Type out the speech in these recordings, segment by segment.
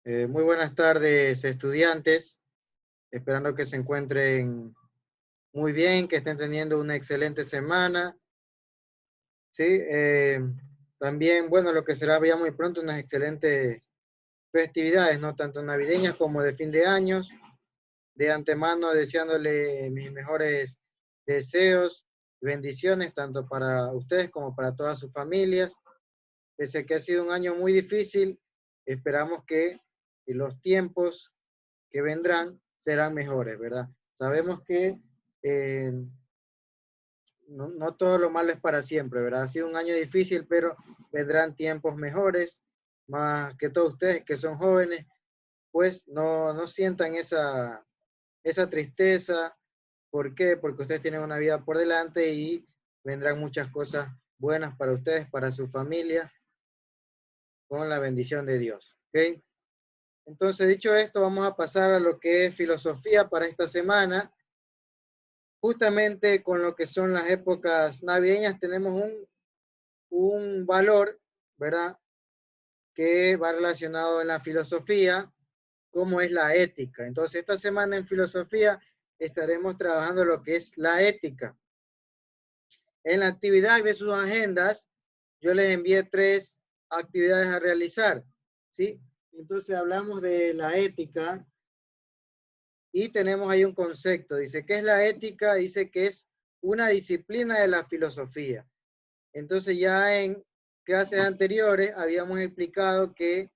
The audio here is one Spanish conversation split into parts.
Muy buenas tardes, estudiantes. Esperando que se encuentren muy bien, que estén teniendo una excelente semana. Sí, también, bueno, lo que será ya muy pronto unas excelentes festividades, ¿no? Tanto navideñas como de fin de años. De antemano, deseándole mis mejores deseos, bendiciones, tanto para ustedes como para todas sus familias. Pese a que ha sido un año muy difícil, esperamos que los tiempos que vendrán serán mejores, ¿verdad? Sabemos que eh, no todo lo malo es para siempre, ¿verdad? Ha sido un año difícil, pero vendrán tiempos mejores, más que todos ustedes que son jóvenes, pues no sientan esa tristeza. ¿Por qué? Porque ustedes tienen una vida por delante y vendrán muchas cosas buenas para ustedes, para su familia, con la bendición de Dios. ¿Ok? Entonces, dicho esto, vamos a pasar a lo que es filosofía para esta semana. Justamente con lo que son las épocas navideñas tenemos un valor, ¿verdad? Que va relacionado en la filosofía, como es la ética. Entonces, esta semana en filosofía estaremos trabajando lo que es la ética. En la actividad de sus agendas, yo les envié 3 actividades a realizar, ¿sí? Entonces, hablamos de la ética y tenemos ahí un concepto. Dice, ¿qué es la ética? Dice que es una disciplina de la filosofía. Entonces ya en clases anteriores habíamos explicado que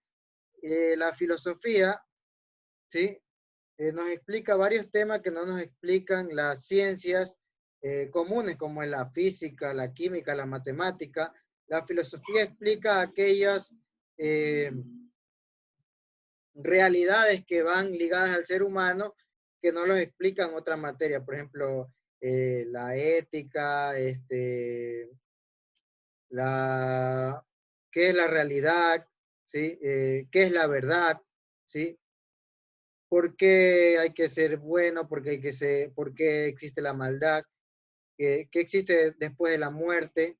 la filosofía, ¿sí? Nos explica varios temas que no nos explican las ciencias comunes, como es la física, la química, la matemática. La filosofía explica aquellas eh, realidades que van ligadas al ser humano que no los explican otras materias. Por ejemplo, la ética, la, qué es la realidad, ¿sí? Qué es la verdad, ¿sí? ¿Por qué hay que ser bueno? ¿Por qué existe la maldad? ¿Qué existe después de la muerte?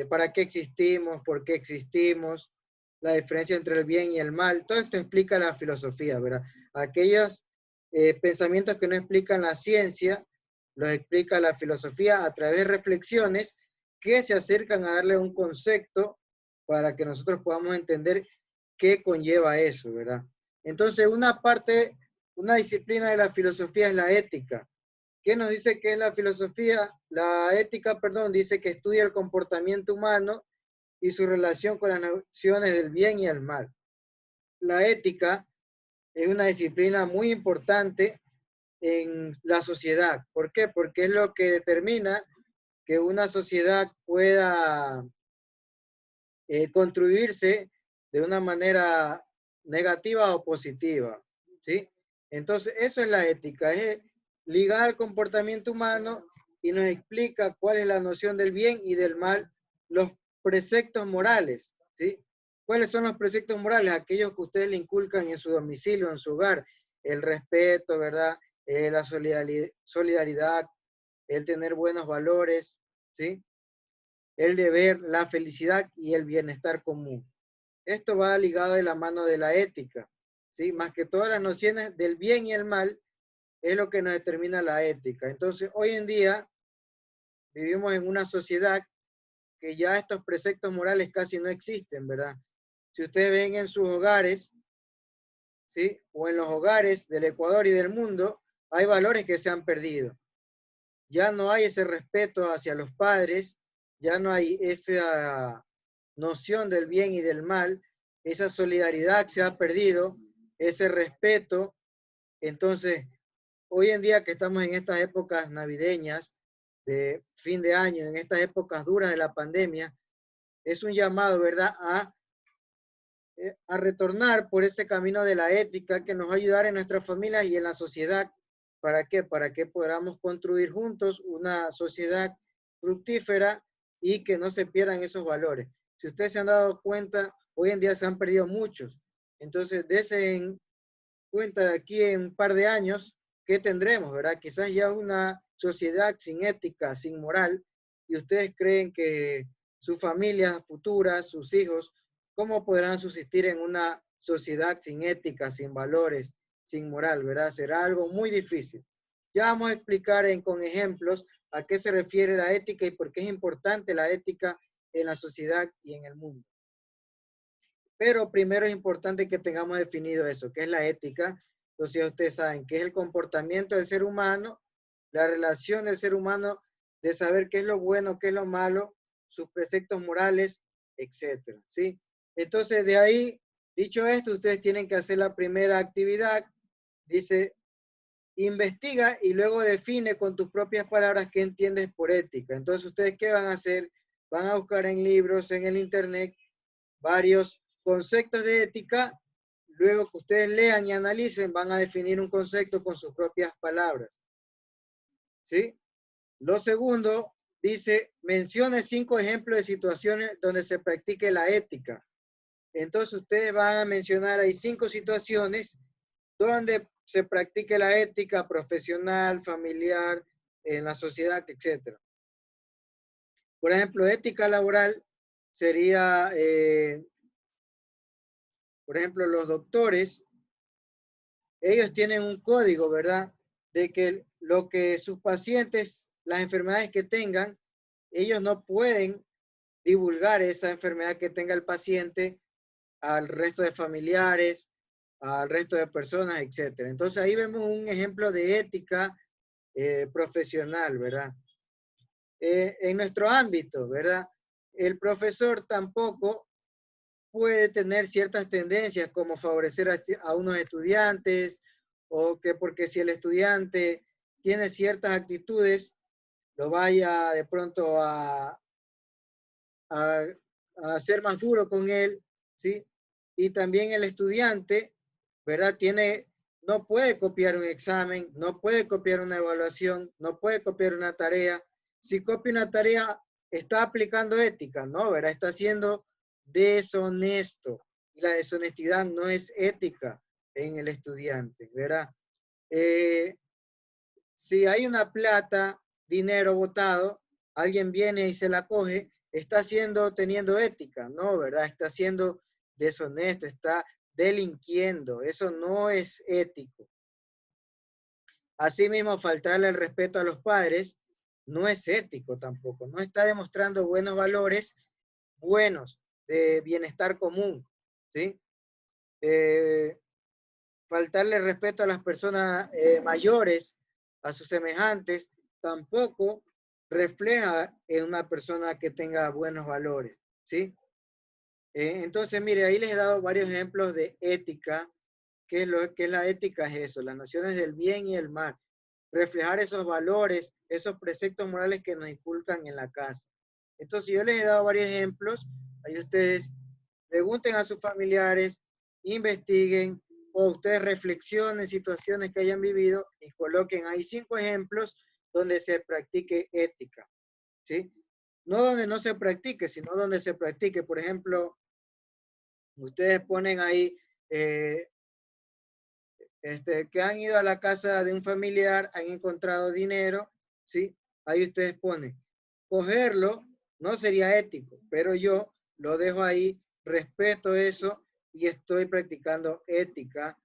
¿Para qué existimos? ¿Por qué existimos? La diferencia entre el bien y el mal. Todo esto explica la filosofía, ¿verdad? Aquellos pensamientos que no explican la ciencia, los explica la filosofía a través de reflexiones que se acercan a darle un concepto para que nosotros podamos entender qué conlleva eso, ¿verdad? Entonces, una disciplina de la filosofía es la ética. ¿Qué nos dice que es la filosofía? La ética, perdón, dice que estudia el comportamiento humano y su relación con las nociones del bien y el mal. La ética es una disciplina muy importante en la sociedad. ¿Por qué? Porque es lo que determina que una sociedad pueda construirse de una manera negativa o positiva, ¿sí? Entonces, eso es la ética, es ligada al comportamiento humano y nos explica cuál es la noción del bien y del mal, los preceptos morales, ¿sí? ¿Cuáles son los preceptos morales? Aquellos que ustedes le inculcan en su domicilio, en su hogar, el respeto, ¿verdad? La solidaridad, el tener buenos valores, ¿sí? El deber, la felicidad y el bienestar común. Esto va ligado de la mano de la ética, ¿sí? Más que todas las nociones del bien y el mal es lo que nos determina la ética. Entonces, hoy en día vivimos en una sociedad que ya estos preceptos morales casi no existen, ¿verdad? Si ustedes ven en sus hogares, ¿sí? O en los hogares del Ecuador y del mundo, hay valores que se han perdido. Ya no hay ese respeto hacia los padres, ya no hay esa noción del bien y del mal, esa solidaridad se ha perdido, ese respeto. Entonces, hoy en día que estamos en estas épocas navideñas, de fin de año, en estas épocas duras de la pandemia, es un llamado, ¿verdad?, a retornar por ese camino de la ética que nos va a ayudar en nuestras familias y en la sociedad. ¿Para qué? Para que podamos construir juntos una sociedad fructífera y que no se pierdan esos valores. Si ustedes se han dado cuenta, hoy en día se han perdido muchos. Entonces, dense en cuenta de aquí en un par de años, ¿qué tendremos, verdad? Quizás ya una sociedad sin ética, sin moral, y ustedes creen que sus familias futuras, sus hijos, ¿cómo podrán subsistir en una sociedad sin ética, sin valores, sin moral, ¿verdad? Será algo muy difícil. Ya vamos a explicar con ejemplos a qué se refiere la ética y por qué es importante la ética en la sociedad y en el mundo. Pero primero es importante que tengamos definido eso, qué es la ética. Entonces ustedes saben qué es el comportamiento del ser humano, la relación del ser humano, de saber qué es lo bueno, qué es lo malo, sus preceptos morales, etcétera, ¿sí? Entonces de ahí, dicho esto, ustedes tienen que hacer la primera actividad. Dice, investiga y luego define con tus propias palabras qué entiendes por ética. Entonces ustedes, ¿qué van a hacer? Van a buscar en libros, en el internet, varios conceptos de ética. Luego que ustedes lean y analicen, van a definir un concepto con sus propias palabras. ¿Sí? Lo segundo, dice, mencione 5 ejemplos de situaciones donde se practique la ética. Entonces ustedes van a mencionar ahí 5 situaciones donde se practique la ética profesional, familiar, en la sociedad, etc. Por ejemplo, ética laboral sería, por ejemplo, los doctores, ellos tienen un código, ¿verdad? De que lo que sus pacientes, las enfermedades que tengan, ellos no pueden divulgar esa enfermedad que tenga el paciente al resto de familiares, al resto de personas, etcétera. Entonces ahí vemos un ejemplo de ética profesional, ¿verdad? En nuestro ámbito, ¿verdad? El profesor tampoco puede tener ciertas tendencias como favorecer a unos estudiantes o que porque si el estudiante tiene ciertas actitudes, lo vaya de pronto a, a ser más duro con él, ¿sí? Y también el estudiante, ¿verdad? No puede copiar un examen, no puede copiar una evaluación, no puede copiar una tarea. Si copia una tarea, está aplicando ética, ¿no? ¿Verdad? Está siendo deshonesto. Y la deshonestidad no es ética en el estudiante, ¿verdad? Si hay una plata, dinero botado, alguien viene y se la coge, está teniendo ética, ¿no? ¿Verdad? Está siendo deshonesto, está delinquiendo. Eso no es ético. Asimismo, faltarle el respeto a los padres no es ético tampoco. No está demostrando buenos valores, buenos, de bienestar común, ¿sí? Faltarle respeto a las personas mayores, a sus semejantes, tampoco refleja en una persona que tenga buenos valores, ¿sí? Entonces, mire, ahí les he dado varios ejemplos de ética. ¿Qué es lo que es la ética? Es eso, las nociones del bien y el mal. Reflejar esos valores, esos preceptos morales que nos inculcan en la casa. Entonces, yo les he dado varios ejemplos. Ahí ustedes pregunten a sus familiares, investiguen, o ustedes reflexionen situaciones que hayan vivido y coloquen ahí 5 ejemplos donde se practique ética, ¿sí? No donde no se practique, sino donde se practique. Por ejemplo, ustedes ponen ahí que han ido a la casa de un familiar, han encontrado dinero, ¿sí? Ahí ustedes ponen, cogerlo no sería ético, pero yo lo dejo ahí, respeto eso y estoy practicando ética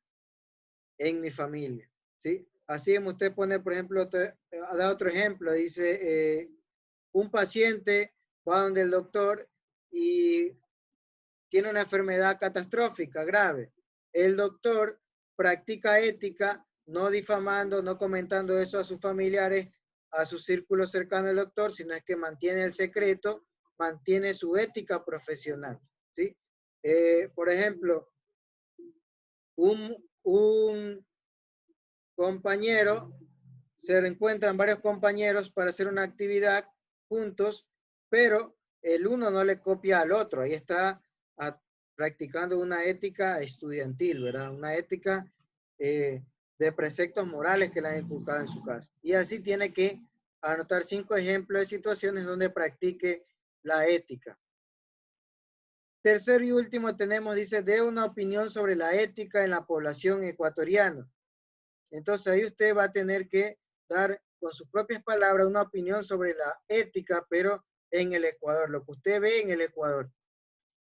en mi familia, ¿sí? Así como usted pone, por ejemplo, da otro ejemplo, dice, un paciente va donde el doctor y tiene una enfermedad catastrófica, grave. El doctor practica ética, no difamando, no comentando eso a sus familiares, a su círculo cercano del doctor, sino es que mantiene el secreto, mantiene su ética profesional, ¿sí? Por ejemplo, un compañero, se reencuentran varios compañeros para hacer una actividad juntos, pero el uno no le copia al otro. Ahí está practicando una ética estudiantil, ¿verdad? Una ética de preceptos morales que le han inculcado en su casa. Y así tiene que anotar 5 ejemplos de situaciones donde practique la ética. Tercero y último tenemos, dice, dé una opinión sobre la ética en la población ecuatoriana. Entonces ahí usted va a tener que dar con sus propias palabras una opinión sobre la ética, pero en el Ecuador, lo que usted ve en el Ecuador.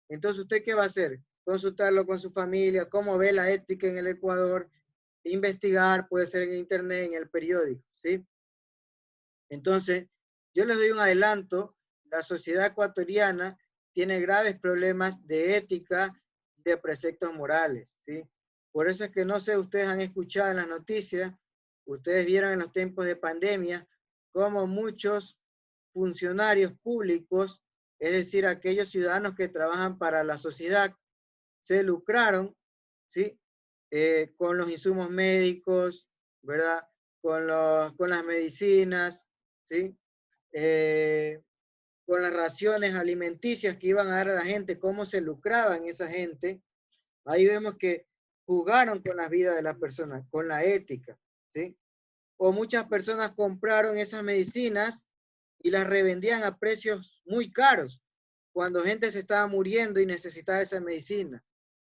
Entonces, ¿usted qué va a hacer? consultarlo con su familia, cómo ve la ética en el Ecuador, investigar, puede ser en internet, en el periódico, ¿sí? Entonces, yo les doy un adelanto, la sociedad ecuatoriana tiene graves problemas de ética, de preceptos morales, ¿sí? Por eso es que no sé, ustedes han escuchado en las noticias, ustedes vieron en los tiempos de pandemia, cómo muchos funcionarios públicos, es decir, aquellos ciudadanos que trabajan para la sociedad, se lucraron, ¿sí? Con los insumos médicos, ¿verdad? Con las medicinas, ¿sí? Eh, con las raciones alimenticias que iban a dar a la gente, cómo se lucraban esa gente. Ahí vemos que jugaron con la vida de las personas, con la ética, ¿sí? O muchas personas compraron esas medicinas y las revendían a precios muy caros cuando gente se estaba muriendo y necesitaba esa medicina.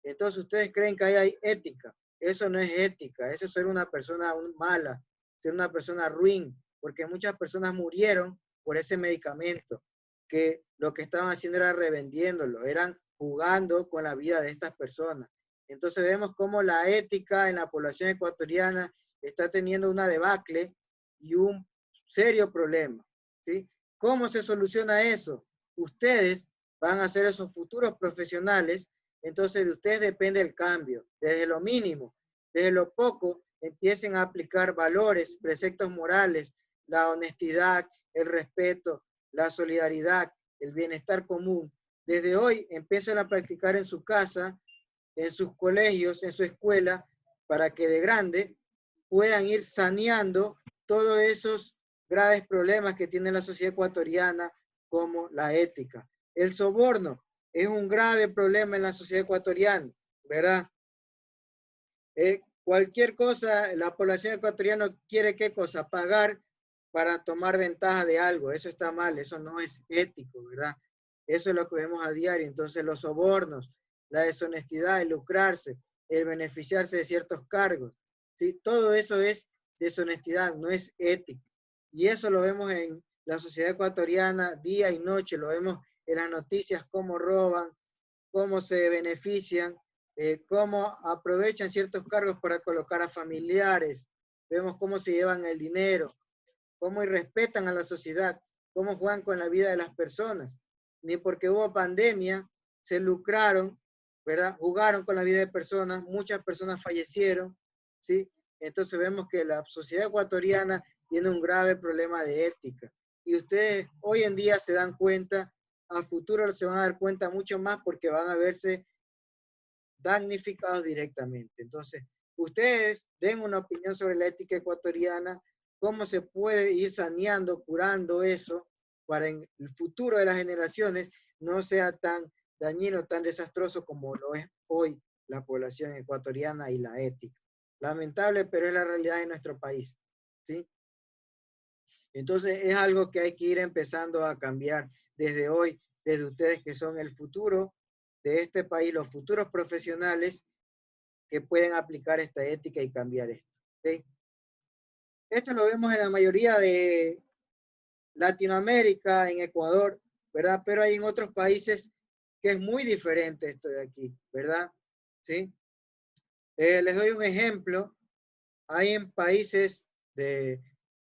Entonces ustedes creen que ahí hay ética. Eso no es ética, eso es ser una persona mala, ser una persona ruin, porque muchas personas murieron por ese medicamento, que lo que estaban haciendo era revendiéndolo, eran jugando con la vida de estas personas. Entonces vemos cómo la ética en la población ecuatoriana está teniendo una debacle y un serio problema, ¿sí? ¿Cómo se soluciona eso? Ustedes van a ser esos futuros profesionales, entonces de ustedes depende el cambio, desde lo mínimo, desde lo poco, empiecen a aplicar valores, preceptos morales, la honestidad, el respeto, la solidaridad, el bienestar común. Desde hoy empiecen a practicar en su casa, en sus colegios, en su escuela, para que de grande puedan ir saneando todos esos graves problemas que tiene la sociedad ecuatoriana, como la ética. El soborno es un grave problema en la sociedad ecuatoriana, ¿verdad? Cualquier cosa, la población ecuatoriana quiere qué cosa, pagar para tomar ventaja de algo. Eso está mal, eso no es ético, ¿verdad? Eso es lo que vemos a diario. Entonces los sobornos, la deshonestidad, el lucrarse, el beneficiarse de ciertos cargos, ¿sí? Todo eso es deshonestidad, no es ética. Y eso lo vemos en la sociedad ecuatoriana día y noche, lo vemos en las noticias, cómo roban, cómo se benefician, cómo aprovechan ciertos cargos para colocar a familiares, vemos cómo se llevan el dinero, cómo irrespetan a la sociedad, cómo juegan con la vida de las personas. Ni porque hubo pandemia se lucraron, ¿verdad? Jugaron con la vida de personas, muchas personas fallecieron, ¿sí? Entonces vemos que la sociedad ecuatoriana tiene un grave problema de ética. Y ustedes hoy en día se dan cuenta, a futuro se van a dar cuenta mucho más porque van a verse damnificados directamente. Entonces, ustedes den una opinión sobre la ética ecuatoriana, cómo se puede ir saneando, curando eso, para en el futuro de las generaciones no sea tan dañino, tan desastroso como lo es hoy la población ecuatoriana y la ética. Lamentable, pero es la realidad de nuestro país, ¿sí? Entonces, es algo que hay que ir empezando a cambiar desde hoy, desde ustedes que son el futuro de este país, los futuros profesionales que pueden aplicar esta ética y cambiar esto. ¿Okay? Esto lo vemos en la mayoría de Latinoamérica, en Ecuador, ¿verdad? Pero hay en otros países que es muy diferente esto de aquí, ¿verdad? ¿Sí? Les doy un ejemplo. Hay en países de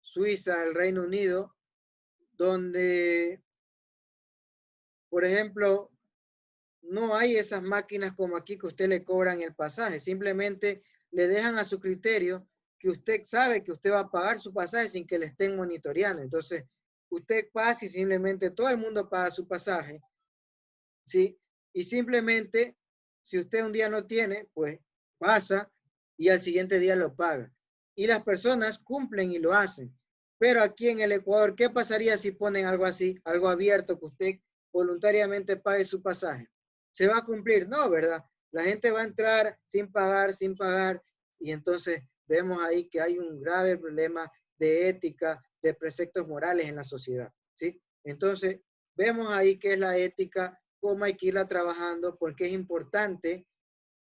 Suiza, el Reino Unido, donde, por ejemplo, no hay esas máquinas como aquí que usted le cobran el pasaje, simplemente le dejan a su criterio que usted sabe que usted va a pagar su pasaje sin que le estén monitoreando. Entonces, usted pasa y simplemente todo el mundo paga su pasaje, ¿sí? Y simplemente, si usted un día no tiene, pues pasa y al siguiente día lo paga. Y las personas cumplen y lo hacen. Pero aquí en el Ecuador, ¿qué pasaría si ponen algo así, algo abierto, que usted voluntariamente pague su pasaje? ¿Se va a cumplir? No, ¿verdad? La gente va a entrar sin pagar, y entonces vemos ahí que hay un grave problema de ética, de preceptos morales en la sociedad, ¿sí? Entonces, vemos ahí que es la ética, cómo hay que irla trabajando, porque es importante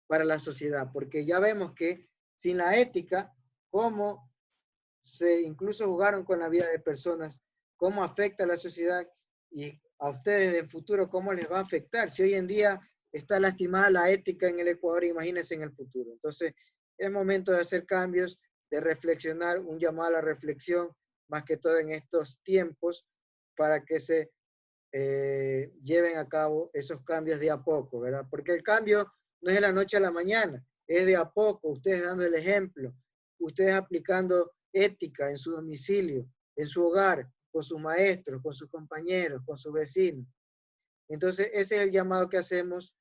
para la sociedad, porque ya vemos que sin la ética, cómo se incluso jugaron con la vida de personas, cómo afecta a la sociedad y a ustedes en el futuro, cómo les va a afectar. Si hoy en día está lastimada la ética en el Ecuador, imagínense en el futuro. Entonces, es momento de hacer cambios, de reflexionar, un llamado a la reflexión, más que todo en estos tiempos, para que se lleven a cabo esos cambios de a poco, ¿verdad? Porque el cambio no es de la noche a la mañana, es de a poco, ustedes dando el ejemplo, ustedes aplicando ética en su domicilio, en su hogar, con sus maestros, con sus compañeros, con sus vecinos. Entonces, ese es el llamado que hacemos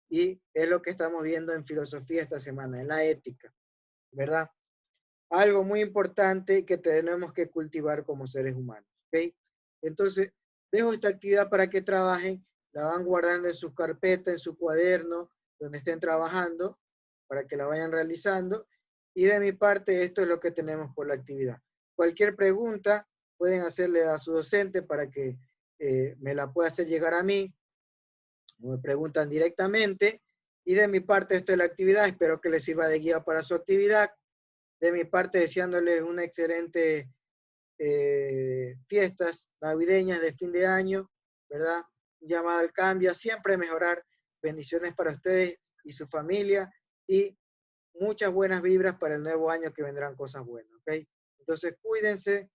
y es lo que estamos viendo en filosofía esta semana, en la ética, ¿verdad? Algo muy importante que tenemos que cultivar como seres humanos, ¿ok? Entonces, dejo esta actividad para que trabajen, la van guardando en su carpeta, en su cuaderno, donde estén trabajando, para que la vayan realizando. Y de mi parte, esto es lo que tenemos por la actividad. Cualquier pregunta pueden hacerle a su docente para que me la pueda hacer llegar a mí, o me preguntan directamente. Y de mi parte, esto es la actividad. Espero que les sirva de guía para su actividad. De mi parte, deseándoles una excelente fiestas navideñas de fin de año, ¿verdad? Un llamado al cambio, a siempre mejorar. Bendiciones para ustedes y su familia y muchas buenas vibras para el nuevo año que vendrán cosas buenas, ¿ok? Entonces, cuídense,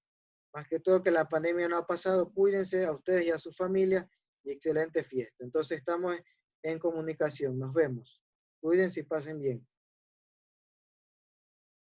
más que todo que la pandemia no ha pasado, cuídense a ustedes y a su familia y excelente fiesta. Entonces, estamos en comunicación, nos vemos. Cuídense y pasen bien.